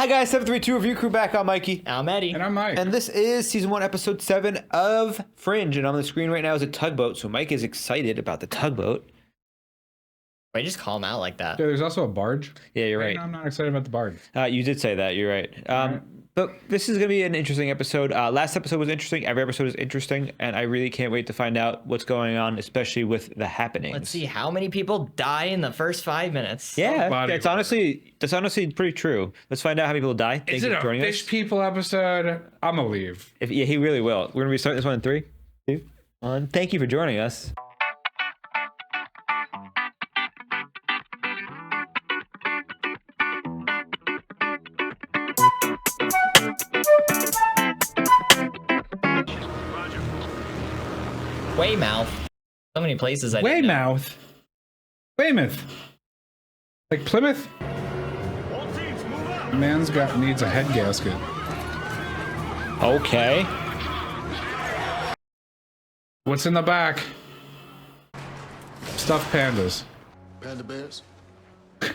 Hi guys, 732 Review Crew back. I'm Mikey. I'm Eddie. And I'm Mike. And this is Season 1, Episode 7 of Fringe. And on the screen right now is a tugboat. So Mike is excited about the tugboat. Why just call him out like that? Yeah, there's also a barge. Yeah, you're right. I'm not excited about the barge. You did say that. You're right. But this is going to be an interesting episode. Last episode was interesting. Every episode is interesting. And I really can't wait to find out what's going on, especially with the happenings. Let's see how many people die in the first 5 minutes. Yeah, Body that's honestly pretty true. Let's find out how many people die. Thank Is you it for a joining fish us. people episode? I'm gonna leave. Yeah, he really will. We're going to be starting this one in 3, 2, 1. Thank you for joining us. Weymouth. So many places I didn't know. Weymouth. Weymouth. Like Plymouth? The man's needs a head gasket. Okay. What's in the back? Stuffed pandas. Panda bears? The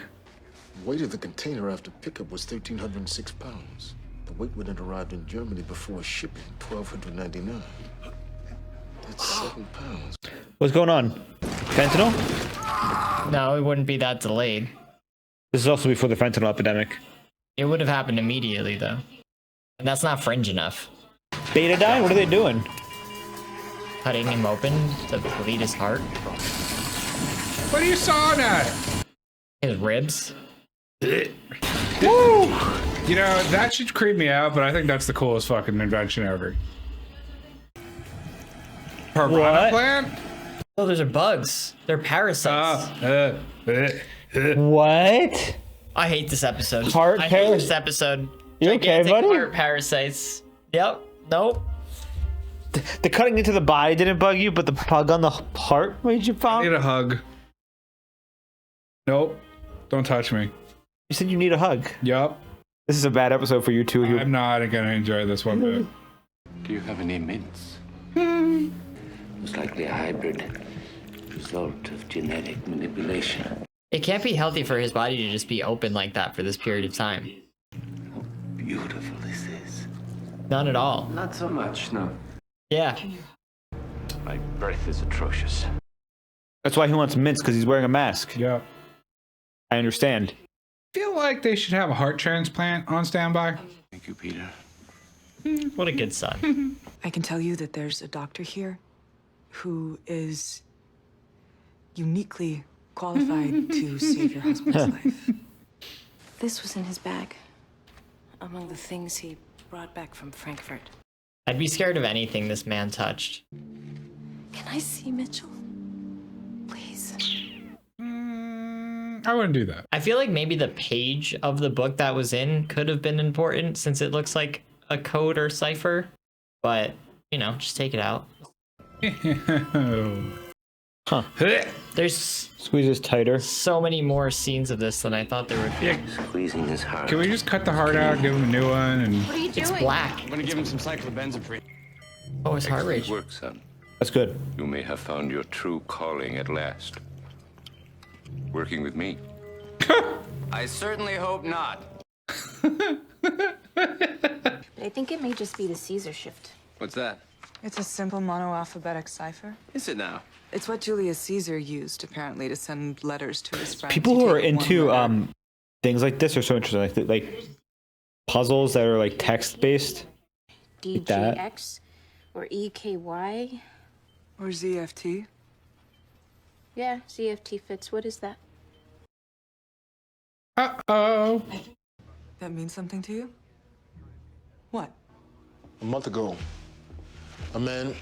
weight of the container after pickup was 1,306 pounds. The weight when it arrived in Germany before shipping, 1,299. That's 7 pounds. What's going on? Fentanyl? No, it wouldn't be that delayed. This is also before the fentanyl epidemic. It would have happened immediately, though. And that's not Fringe enough. Beta die? What are they doing? Cutting him open to bleed his heart. What are you sawing at? His ribs. Woo! You know, that should creep me out, but I think that's the coolest fucking invention ever. Piranha What? plant? Oh, those are bugs. They're parasites. What? I hate this episode. Heart I hate this episode. You okay, Gigantic buddy? heart parasites. Yep. Nope. The cutting into the body didn't bug you, but the pug on the heart made you I pop? need a hug. Nope. Don't touch me. You said you need a hug. Yup. This is a bad episode for you two. I'm not gonna enjoy this one bit. Do you have any mints? Most likely a hybrid result of genetic manipulation. It can't be healthy for his body to just be open like that for this period of time. How beautiful this is. None at all. Not so much, no. Yeah. My breath is atrocious. That's why he wants mints, because he's wearing a mask. Yup. I understand. Feel like they should have a heart transplant on standby. Thank you, Peter. What a good son. I can tell you that there's a doctor here who is uniquely qualified to save your husband's life. This was in his bag, among the things he brought back from Frankfurt. I'd be scared of anything this man touched. Can I see Mitchell? Please. I wouldn't do that. I feel like maybe the page of the book that was in could have been important since it looks like a code or cipher. But, you know, just take it out. Huh. There's Squeezes tighter. so many more scenes of this than I thought there would be. Squeezing his heart. Can we just cut the heart out, give him a new one, and What are you doing? It's black. I'm gonna give him some cyclobenzaprine. Oh, his heart rate. Excellent work, son. That's good. You may have found your true calling at last. Working with me. I certainly hope not. I think it may just be the Caesar shift. What's that? It's a simple monoalphabetic cipher. Is it now? It's what Julius Caesar used, apparently, to send letters to his friends. People You who are take one into letter. things like this are so interesting. Like puzzles that are like text based. that. DGX or EKY. Or ZFT. Yeah, CFT fits. What is that? uh-oh. That means something to you? What? A month ago, a man.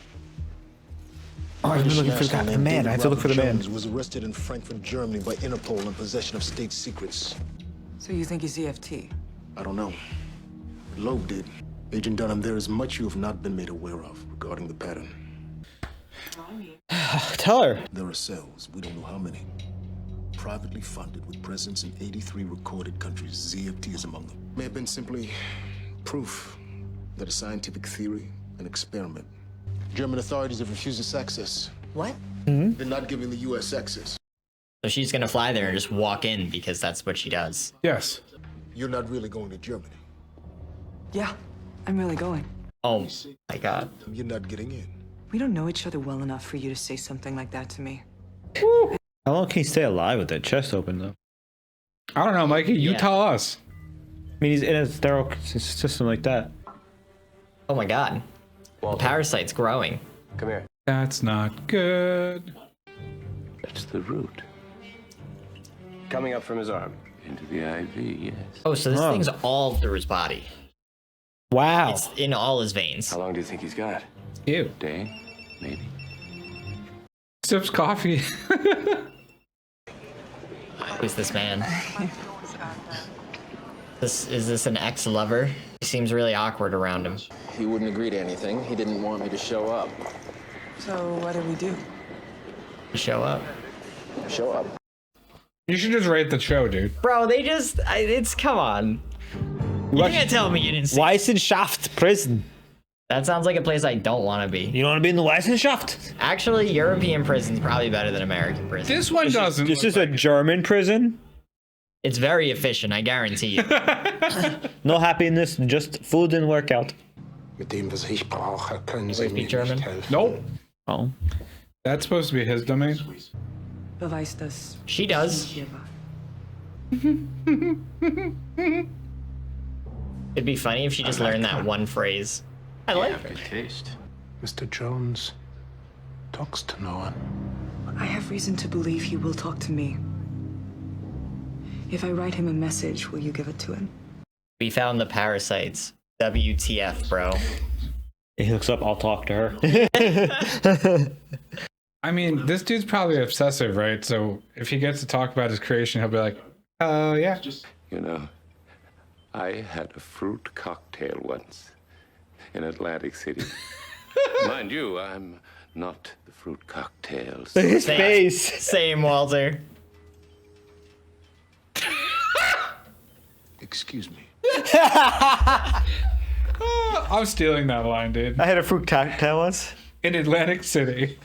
Oh, I've been looking for national the named man. David I have to look for the Robert man. Jones was arrested in Frankfurt, Germany by Interpol in possession of state secrets. So you think he's EFT? I don't know. Loeb did. Agent Dunham, there is much you have not been made aware of regarding the pattern. Tell her. There are cells, we don't know how many, privately funded with presence in 83 recorded countries. ZFT is among them. May have been simply proof that a scientific theory, an experiment. German authorities have refused us access. What? They're not giving the U.S. access. So she's gonna fly there and just walk in because that's what she does. Yes. You're not really going to Germany. Yeah, I'm really going. Oh my god. You're not getting in. We don't know each other well enough for you to say something like that to me. How long can he stay alive with that chest open though? I don't know, Mikey. You Yeah. tell us. I mean, he's in a sterile system like that. Oh my god. The parasite's growing. Come here. That's not good. That's the root. Coming up from his arm. Into the IV, yes. Oh, so this Oh. thing's all through his body. Wow. It's in all his veins. How long do you think he's got? Ew. Day, maybe. Sips coffee. Who's this man? Is this an ex-lover? He seems really awkward around him. He wouldn't agree to anything. He didn't want me to show up. So what do we do? Show up. Show up. You should just rate the show, dude. Bro, it's come on. You can't tell me you didn't see. Weissenschaft prison. That sounds like a place I don't want to be. You don't want to be in the Weissenschaft? Actually, European prison's probably better than American prison. This one doesn't. This look is a like German prison. It's very efficient, I guarantee you. No happiness, just food and workout. Mit dem, was ich brauche, können Sie Wait, mir speak German? nicht helfen. Nope. Oh. That's supposed to be his domain. Beweis das. She does. Hier war. It'd be funny if she just learned that one phrase. I like her. Good taste. Mr. Jones talks to no one. I have reason to believe he will talk to me. If I write him a message, will you give it to him? We found the parasites. WTF, bro. He looks up, I'll talk to her. I mean, this dude's probably obsessive, right? So if he gets to talk about his creation, he'll be like, oh, yeah. You know, I had a fruit cocktail once in Atlantic City. Mind you, I'm not the fruit cocktails. His face. Same, Walter. Excuse me. I'm stealing that line, dude. I had a fruit cocktail once. In Atlantic City.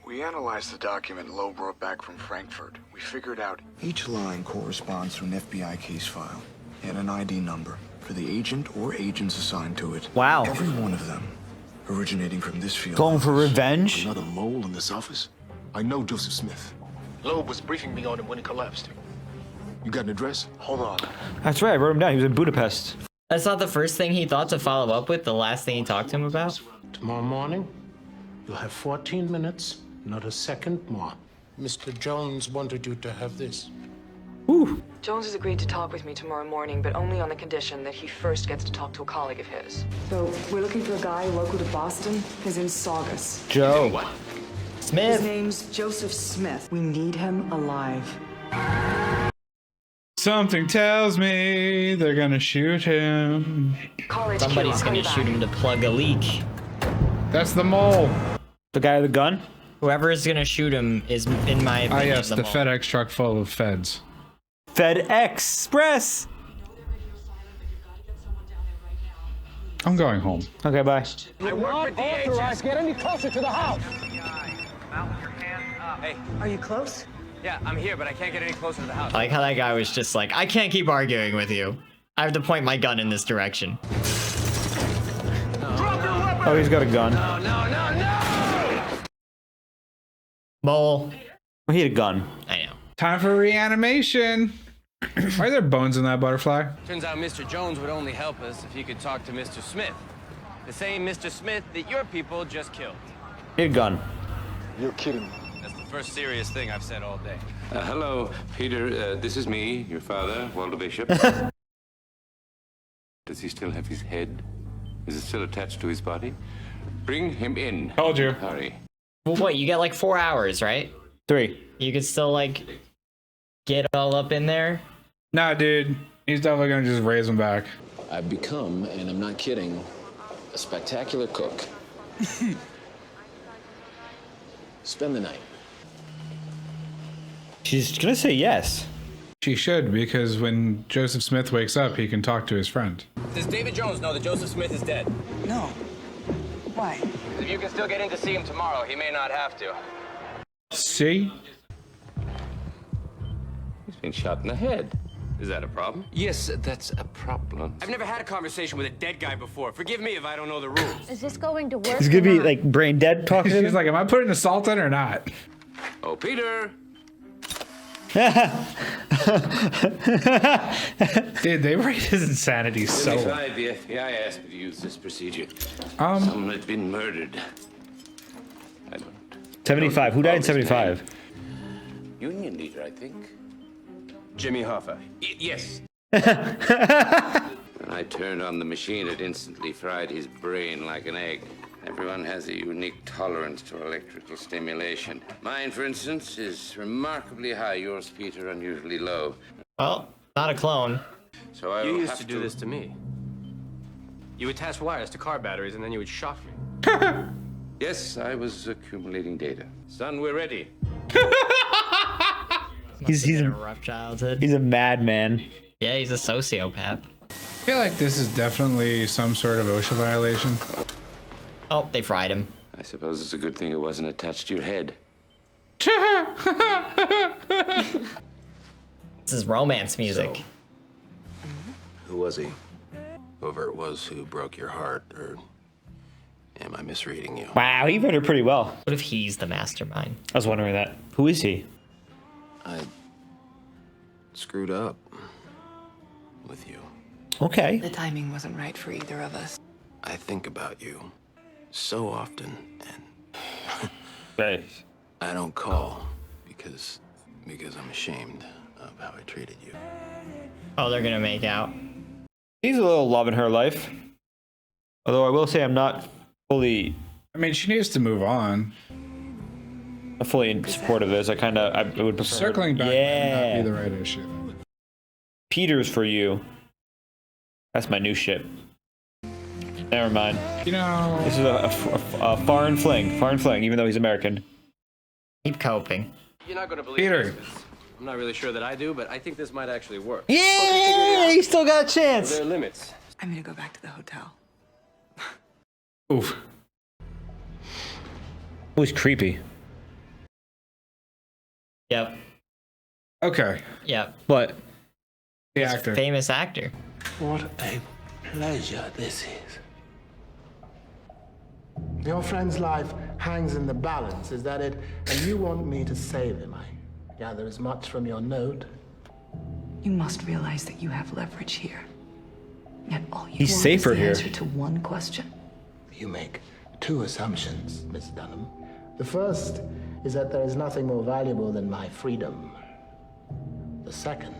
We analyzed the document Lowe brought back from Frankfurt. We figured out Each line corresponds to an FBI case file and an ID number for the agent or agents assigned to it. Wow. Every one of them originating from this field. Going for office. revenge? Another mole in this office? I know Joseph Smith. Loeb was briefing me on him when he collapsed. You got an address? Hold on. That's right, I wrote him down. He was in Budapest. That's not the first thing he thought to follow up with, the last thing he talked to him about? Tomorrow morning, you'll have 14 minutes, not a second more. Mr. Jones wanted you to have this. Ooh. Jones has agreed to talk with me tomorrow morning, but only on the condition that he first gets to talk to a colleague of his. So, we're looking for a guy local to Boston. His name's Saugus. Joe. His Smith. name's Joseph Smith. We need him alive. Something tells me they're gonna shoot him. Somebody's gonna shoot him to plug a leak. That's the mole. The guy with the gun? Whoever is gonna shoot him is, in my opinion, Ah, yes, the mole. FedEx truck full of feds. FedEx Express. I'm going home. Okay, bye. I work for DHS. Get any closer to the house. Hey, Are you close? yeah, I'm here, but I can't get any closer to the house. I like how that guy was just like, I can't keep arguing with you. I have to point my gun in this direction. Oh, he's got a gun. No, no, no, no! Mole. Oh, he had a gun. I know. Time for reanimation. Why are there bones in that butterfly? Turns out Mr. Jones would only help us if he could talk to Mr. Smith. The same Mr. Smith that your people just killed. He had a gun. You're kidding me. That's the first serious thing I've said all day. Hello, Peter. This is me, your father, Walter Bishop. Does he still have his head? Is it still attached to his body? Bring him in. Told you. Hurry. Well, wait, you get like 4 hours, right? 3. You could still like get all up in there. Nah, dude. He's definitely gonna just raise him back. I've become, and I'm not kidding, a spectacular cook. Spend the night. She's gonna say yes. She should, because when Joseph Smith wakes up, he can talk to his friend. Does David Jones know that Joseph Smith is dead? No. Why? If you can still get in to see him tomorrow, he may not have to. See? He's been shot in the head. Is that a problem? Yes, that's a problem. I've never had a conversation with a dead guy before. Forgive me if I don't know the rules. Is this going to work? He's gonna be like brain dead talking to She's him. like, am I putting the salt in or not? Oh, Peter! Dude, they rate his insanity so low. 75, the FBI asked me to use this procedure. Someone had been murdered. I don't. 75. Who died in 75? Union leader, I think. Jimmy Hoffa. Yes. When I turned on the machine, it instantly fried his brain like an egg. Everyone has a unique tolerance to electrical stimulation. Mine, for instance, is remarkably high. Yours, Peter, unusually low. Well, not a clone. So I You will used have to do this to me. You attach wires to car batteries and then you would shock me. Yes, I was accumulating data. Son, we're ready. He's a rough childhood. He's a madman. Yeah, he's a sociopath. I feel like this is definitely some sort of OSHA violation. Oh, they fried him. I suppose it's a good thing it wasn't attached to your head. This is romance music. Who was he? Whoever it was who broke your heart, or am I misreading you? Wow, he read it pretty well. What if he's the mastermind? I was wondering that. Who is he? I screwed up with you. Okay. The timing wasn't right for either of us. I think about you so often, and Right. I don't call because I'm ashamed of how I treated you. Oh, they're gonna make out. He's a little love in her life. Although I will say I'm not fully I mean, she needs to move on. in support of this. I would prefer. Circling back Yeah. might not be the right issue. Peter's for you. That's my new ship. Never mind. You know, This is a foreign fling. Foreign fling, even though he's American. Keep coping. You're not going to believe Peter. this, 'cause I'm not really sure that I do, but I think this might actually work. Yeah, he still got a chance. There are limits. I'm gonna go back to the hotel. oof. It was creepy. Yep. Okay, Yep. What? the actor. Famous actor. What a pleasure this is. Your friend's life hangs in the balance, is that it? And you want me to save him, I gather as much from your note. You must realize that you have leverage here. Yet all you He's want safer is the here. answer to one question. You make two assumptions, Miss Dunham. The first is that there is nothing more valuable than my freedom. The second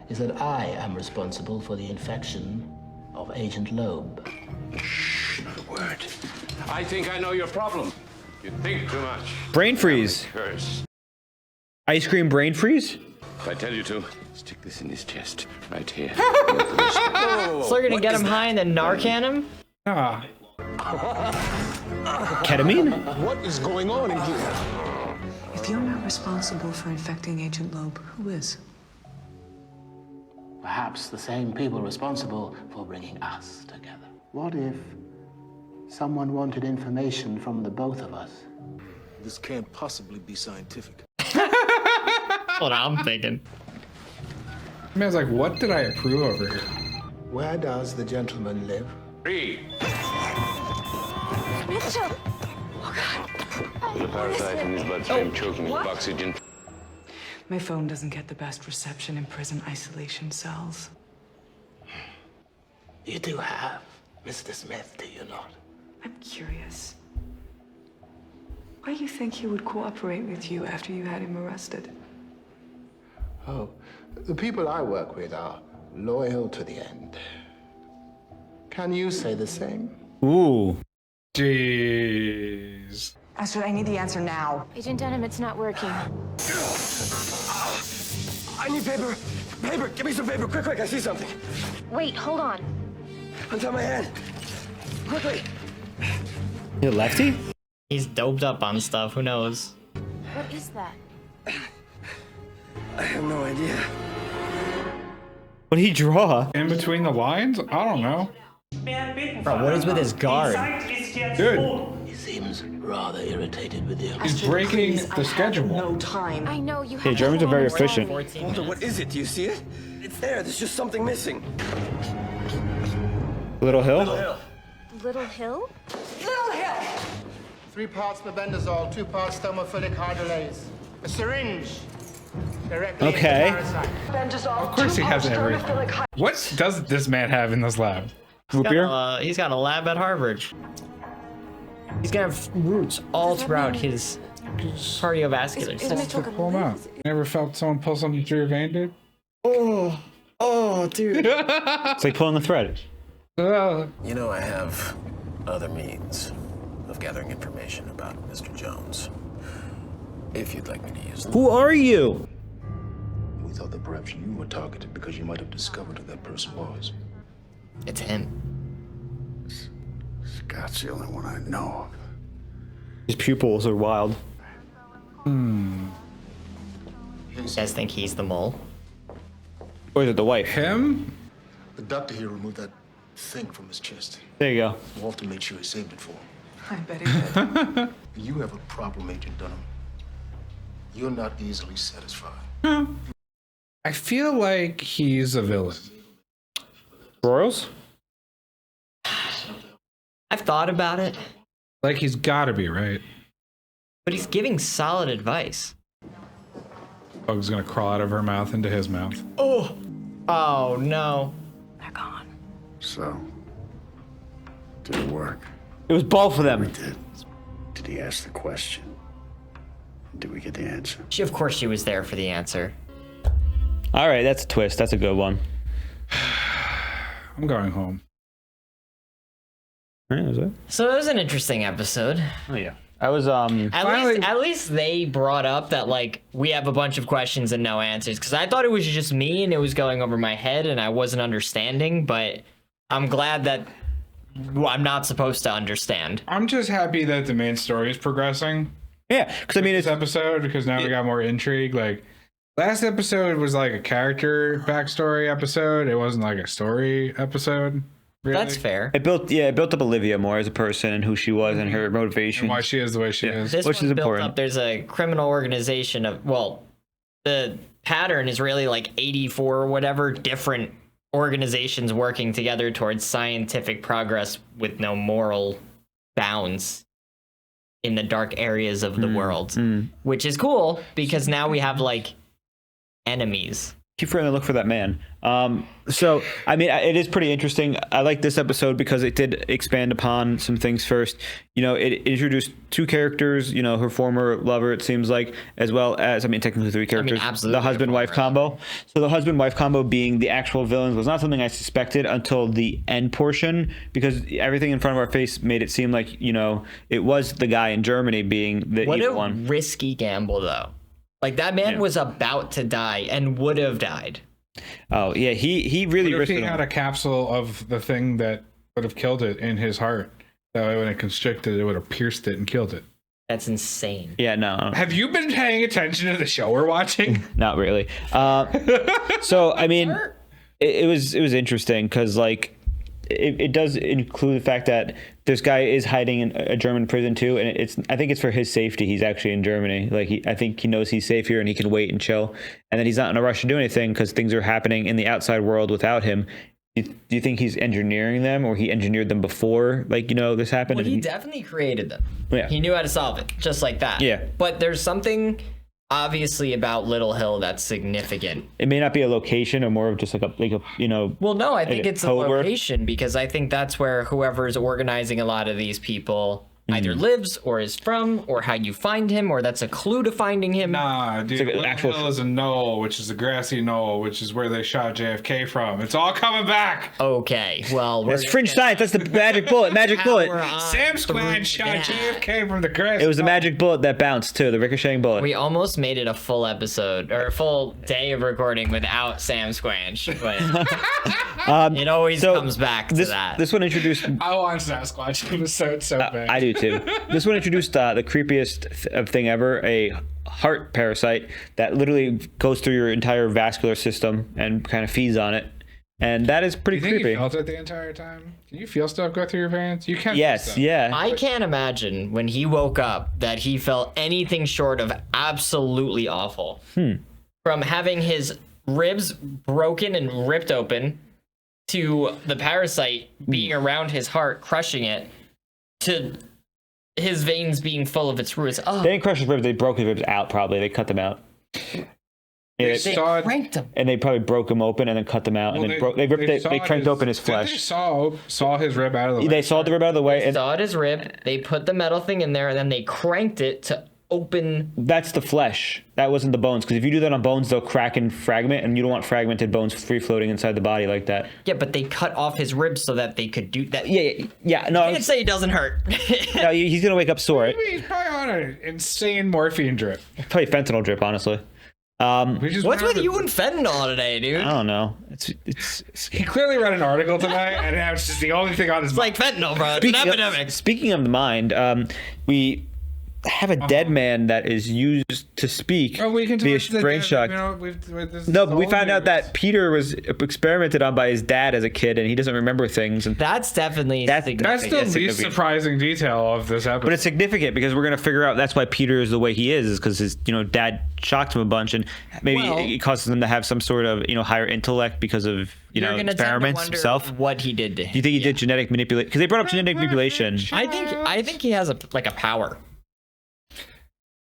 is that I am responsible for the infection of Agent Loeb. Not a word. I think I know your problem. You think too much. Brain freeze. Curse. Ice cream brain freeze? If I tell you to, stick this in his chest, right here. So they're gonna get him high and then Narcan him? Ah, Ketamine? What is going on in here? If you're not responsible for infecting Agent Loeb, who is? Perhaps the same people responsible for bringing us together. What if someone wanted information from the both of us? This can't possibly be scientific. That's what I'm thinking. I mean, I was like, what did I approve over here? Where does the gentleman live? 3. Mitchell! The parasite in his bloodstream choking with oxygen. My phone doesn't get the best reception in prison isolation cells. You do have Mr. Smith, do you not? I'm curious. Why do you think he would cooperate with you after you had him arrested? Oh, the people I work with are loyal to the end. Can you say the same? Ooh. Jeez. Astrid, I need the answer now. Agent Dunham, it's not working. I need paper. Paper. Give me some paper. Quick, quick. I see something. Wait, hold on. Untie my hand. Quickly. You a lefty? He's doped up on stuff. Who knows? What is that? I have no idea. What did he draw? In between the lines? I don't know. Bro, what is with his guard? Dude, He seems rather irritated with you. he's breaking the schedule. No time. I know you have. Hey, Germans are very efficient. Walter, what is it? Do you see it? It's there. There's just something missing. Little Hill? Little Hill? Little Hill! 3 parts mebendazole, 2 parts thermophilic hydrolase. A syringe. Directly into the Okay. parasite. Of course he has everything. What does this man have in this lab? Root beer? He's got a lab at Harvard. He's gonna have roots all throughout his cardiovascular system. Pull him out. Never felt someone pull something through your vein, dude? Oh, dude. It's like pulling the thread. You know, I have other means of gathering information about Mr. Jones. If you'd like me to use them. Who are you? We thought that perhaps you were targeted because you might have discovered who that person was. It's him. Scott's the only one I know of. His pupils are wild. You guys think he's the mole? Or is it the wife? Him? The doctor here removed that thing from his chest. There you go. Walter made sure he saved it for him. I bet he did. You have a problem, Agent Dunham. You're not easily satisfied. I feel like he's a villain. Royals? I've thought about it, Like he's gotta be, right? but he's giving solid advice. Bug's gonna crawl out of her mouth into his mouth. Oh no. They're gone. So, did it work? It was both of them. Did he ask the question? Did we get the answer? Of course she was there for the answer. All right, that's a twist. That's a good one. I'm going home. All right, that was it. So it was an interesting episode. Oh yeah. I was At least they brought up that like we have a bunch of questions and no answers, because I thought it was just me and it was going over my head and I wasn't understanding, but I'm glad that I'm not supposed to understand. I'm just happy that the main story is progressing. Yeah, because I mean this episode, because now we got more intrigue. Like last episode was like a character backstory episode. It wasn't like a story episode. Really. That's fair. It built up Olivia more as a person and who she was and her motivation. And why she is the way she is. This which one is built important. up, there's a criminal organization of, well, the pattern is really like 84 or whatever different organizations working together towards scientific progress with no moral bounds in the dark areas of the world, which is cool because now we have like enemies. Keep trying to look for that man. So, I mean, it is pretty interesting. I like this episode because it did expand upon some things first. You know, it introduced 2 characters, you know, her former lover, it seems like, as well as, I mean, technically 3 characters. Absolutely. The husband-wife combo. So the husband-wife combo being the actual villains was not something I suspected until the end portion, because everything in front of our face made it seem like, you know, it was the guy in Germany being the evil one. Risky gamble, though. Like, that man was about to die and would have died. Oh, yeah, he really What if risked he it. had a capsule of the thing that would have killed it in his heart? That way when it constricted, it would have pierced it and killed it. That's insane. Yeah, no. Have you been paying attention to the show we're watching? Not really. So, I mean, it was interesting because, like, it does include the fact that this guy is hiding in a German prison too, and I think it's for his safety. He's actually in Germany. Like, I think he knows he's safe here and he can wait and chill, and then he's not in a rush to do anything because things are happening in the outside world without him. Do you think he's engineering them, or he engineered them before, like, you know, this happened? Well, he definitely created them. Yeah. He knew how to solve it, just like that. Yeah. But there's something obviously about Little Hill that's significant. It may not be a location, or more of just like a you know. Well, no, I think it's a code word. location, because I think that's where whoever's organizing a lot of these people either lives or is from, or how you find him, or that's a clue to finding him. Nah, dude. like an Little actual- Hill is a knoll, which is a grassy knoll, which is where they shot JFK from. It's all coming back. Okay, well, That's fringe science. That's the magic bullet. Magic bullet. Sam Squad shot JFK from the grass. It was the magic bullet that bounced too. The ricocheting bullet. We almost made it a full episode or a full day of recording without Sam Squanch, but it always comes back to that. This one introduced. I want Sasquatch episode so bad. I do too. This one introduced the creepiest thing ever, a heart parasite that literally goes through your entire vascular system and kind of feeds on it. And that is pretty You think creepy. you felt it the entire time? Can you feel stuff go through your veins? You can. Yes, feel stuff. yeah. I can't imagine when he woke up that he felt anything short of absolutely awful. From having his ribs broken and ripped open, to the parasite being around his heart, crushing it, to his veins being full of its roots. Oh, They didn't crush his ribs. They broke his ribs out. Probably they cut them out. They they saw it. cranked him. And they probably broke him open and then cut them out, Well, and then they cranked open his They flesh. saw his rib out of the way. They sawed the rib out of the way, and Sawed his rib. They put the metal thing in there, and then they cranked it to open. that's the flesh. That wasn't the bones. Because if you do that on bones, they'll crack and fragment, and you don't want fragmented bones free floating inside the body like that. Yeah, but they cut off his ribs so that they could do that. Yeah. No, I didn't say it doesn't hurt. no, he's gonna wake up sore. He's probably on an insane morphine drip. Probably fentanyl drip, honestly. What's with you and fentanyl today, dude? I don't know. It's He clearly read an article tonight, and that was just the only thing on his mind. It's like fentanyl, bro. It's an epidemic. Speaking of the mind, we have a dead man that is used to speak We can via talk to the brain dead, shock. No, but we found out that Peter was experimented on by his dad as a kid, and he doesn't remember things. And that's definitely That's the least surprising detail of this episode. But it's significant because we're gonna figure out that's why Peter is the way he is because his dad shocked him a bunch, and maybe it causes him to have some sort of higher intellect because of experiments himself. What he did to him. Do you think he did genetic manipulation? Because they brought up genetic manipulation. I think he has a power.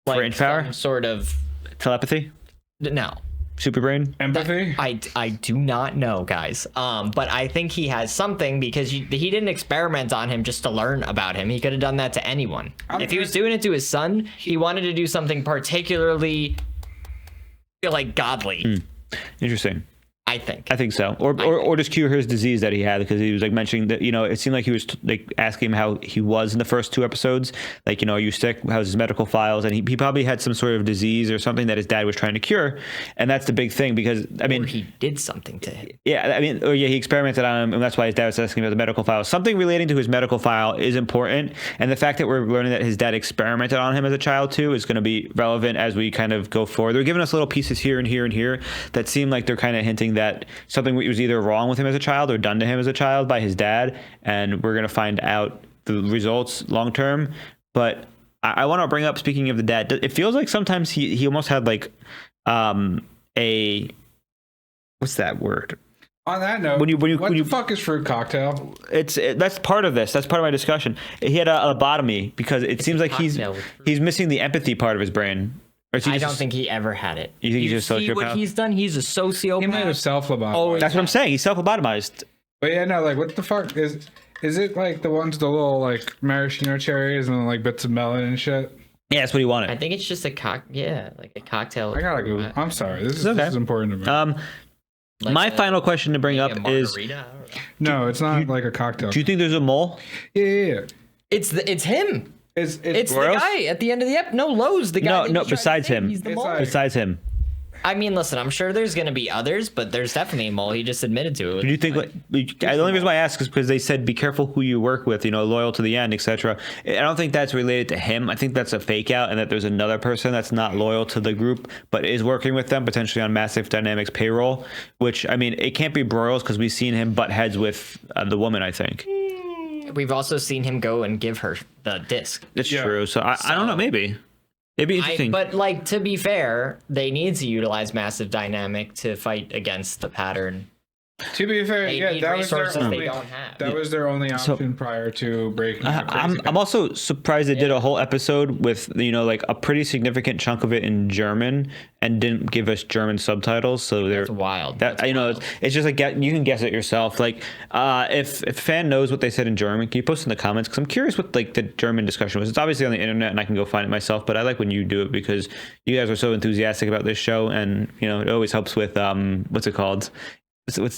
Fringe power? Some sort of telepathy? No. Super brain? Empathy? I do not know, guys. But I think he has something because he didn't experiment on him just to learn about him. He could have done that to anyone. If he was doing it to his son, he wanted to do something particularly godly. Interesting. I think. I think so, or just cure his disease that he had because he was mentioning that it seemed like he was asking him how he was in the first 2 episodes, are you sick? How's his medical files? And he probably had some sort of disease or something that his dad was trying to cure, and that's the big thing because or he did something to him. Yeah, he experimented on him, and that's why his dad was asking about the medical file. Something relating to his medical file is important, and the fact that we're learning that his dad experimented on him as a child too is going to be relevant as we kind of go forward. They're giving us little pieces here and here and here that seem like they're kind of hinting that something was either wrong with him as a child or done to him as a child by his dad, and we're going to find out the results long term. But I want to bring up, speaking of the dad, it feels like sometimes he almost had a what's that word? On that note, what the fuck is fruit cocktail? That's part of this. That's part of my discussion. He had a lobotomy because it seems like he's missing the empathy part of his brain. I don't think he ever had it. You think he's just a sociopath? What he's done? He's a sociopath. He might have self-lobotomized. Oh, that's what I'm saying. He's self-lobotomized. But yeah, no, what the fuck is it like the ones with the little maraschino cherries and then bits of melon and shit? Yeah, that's what he wanted. I think it's just a cocktail. I gotta go. I'm sorry. This is important to me. My final question to bring up is: no, it's not like a cocktail. Do you think there's a mole? Yeah. It's him. It's the guy at the end of the episode. No, Lowe's the guy. No, besides him. He's the mole. Besides him. I mean, listen, I'm sure there's going to be others, but there's definitely a mole. He just admitted to it. Do you think? The only reason why I ask is because they said be careful who you work with. Loyal to the end, etc. I don't think that's related to him. I think that's a fake out, and that there's another person that's not loyal to the group, but is working with them potentially on Massive Dynamics payroll. Which it can't be Broyles because we've seen him butt heads with the woman. I think. We've also seen him go and give her the disc. That's true. So I don't know. Maybe. It'd be interesting. But to be fair, they need to utilize Massive Dynamic to fight against the pattern. To be fair, that was their only, they don't have. That was their only option prior to breaking. I'm also surprised they did a whole episode with a pretty significant chunk of it in German and didn't give us German subtitles. So they're wild. It's just you can guess it yourself. If a fan knows what they said in German, can you post in the comments? Because I'm curious what the German discussion was. It's obviously on the internet and I can go find it myself. But I like when you do it because you guys are so enthusiastic about this show, and it always helps with what's it called. Well,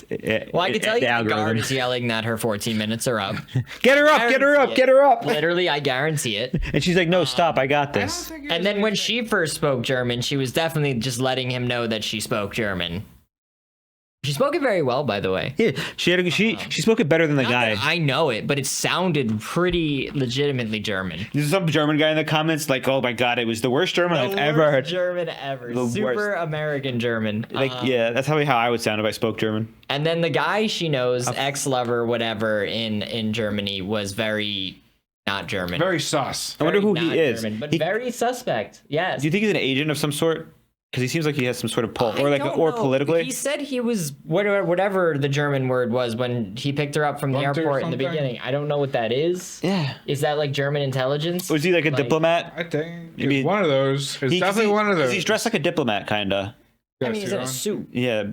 I can tell you the guard is yelling that her 14 minutes are up. Get her up, get her up, get her up. Literally, I guarantee it. And she's like, no, stop, I got this. And then when she first spoke German, she was definitely just letting him know that she spoke German. She spoke it very well, by the way. Yeah, she spoke it better than the guy. I know it, but it sounded pretty legitimately German. There's some German guy in the comments oh my god, it was the worst German I've ever heard. German ever. Super American German. That's probably how I would sound if I spoke German. And then the guy she knows, ex-lover, whatever, in Germany was very not German. Very sus. I wonder who he is. German, but very suspect. Yes. Do you think he's an agent of some sort? Because he seems like he has some sort of pull, I or like, don't or know. politically. He said he was whatever the German word was when he picked her up from the Bunter airport in the something? beginning. I don't know what that is. Yeah. Is that like German intelligence? Was he like a diplomat? I think Maybe- it's one of those. It's definitely one of 'cause those. He's dressed like a diplomat, kind of. I mean, he's in a suit. Yeah,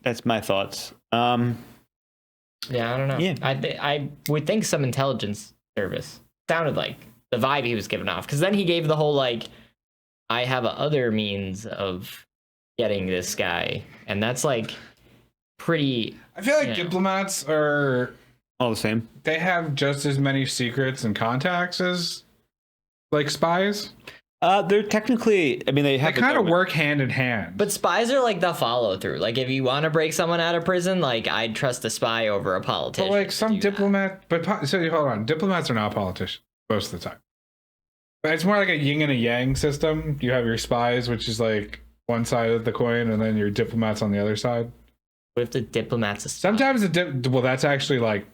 that's my thoughts. Yeah, I don't know. Yeah. I would think some intelligence service. Sounded like the vibe he was giving off. Because then he gave the whole like, I have other means of getting this guy, and that's like pretty. I feel like diplomats are all the same. They have just as many secrets and contacts as like spies. They're technically. I mean, they have. They kind of work hand in hand. But spies are like the follow through. Like if you want to break someone out of prison, like I'd trust a spy over a politician. But like some diplomat, so hold on, diplomats are not politicians most of the time. But it's more like a yin and a yang system. You have your spies, which is like one side of the coin, and then your diplomats on the other side. What if the diplomats? Sometimes well, that's actually like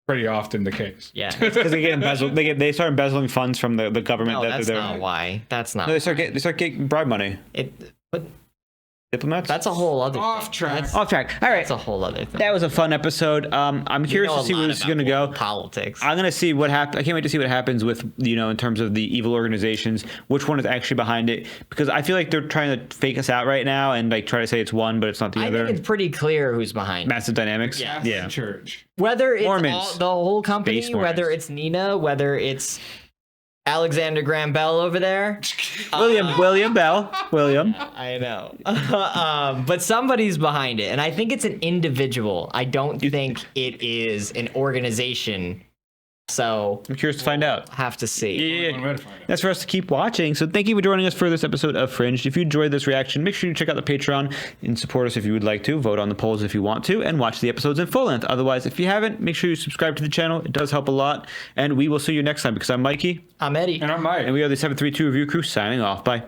pretty often the case. Yeah, because they get embezzled. They start embezzling funds from the government. No, that's they're, not why. That's not. No, they start getting bribe money. But diplomats. That's a whole other off track. Off track. All right, that's a whole other thing. that was a fun episode. I'm curious to see where this is going to go. Politics. I'm gonna see what happens. I can't wait to see what happens with in terms of the evil organizations. Which one is actually behind it? Because I feel like they're trying to fake us out right now and like try to say it's one, but it's not the I other. think it's pretty clear who's behind it. Massive Dynamics. Yeah. Church. Whether it's Mormons. the whole company, Space Mormons. whether it's Nina, whether it's Alexander Graham Bell over there. William Bell. William. I know. But somebody's behind it. And I think it's an individual. I don't think it is an organization. So I'm curious to find out. Have to see. Yeah. That's for us to keep watching. So thank you for joining us for this episode of Fringe. If you enjoyed this reaction, make sure you check out the Patreon and support us if you would like to. Vote on the polls if you want to, and watch the episodes in full length. Otherwise, if you haven't, make sure you subscribe to the channel. It does help a lot. And we will see you next time because I'm Mikey. I'm Eddie. And I'm Mike. And we are the 732 Review Crew signing off. Bye.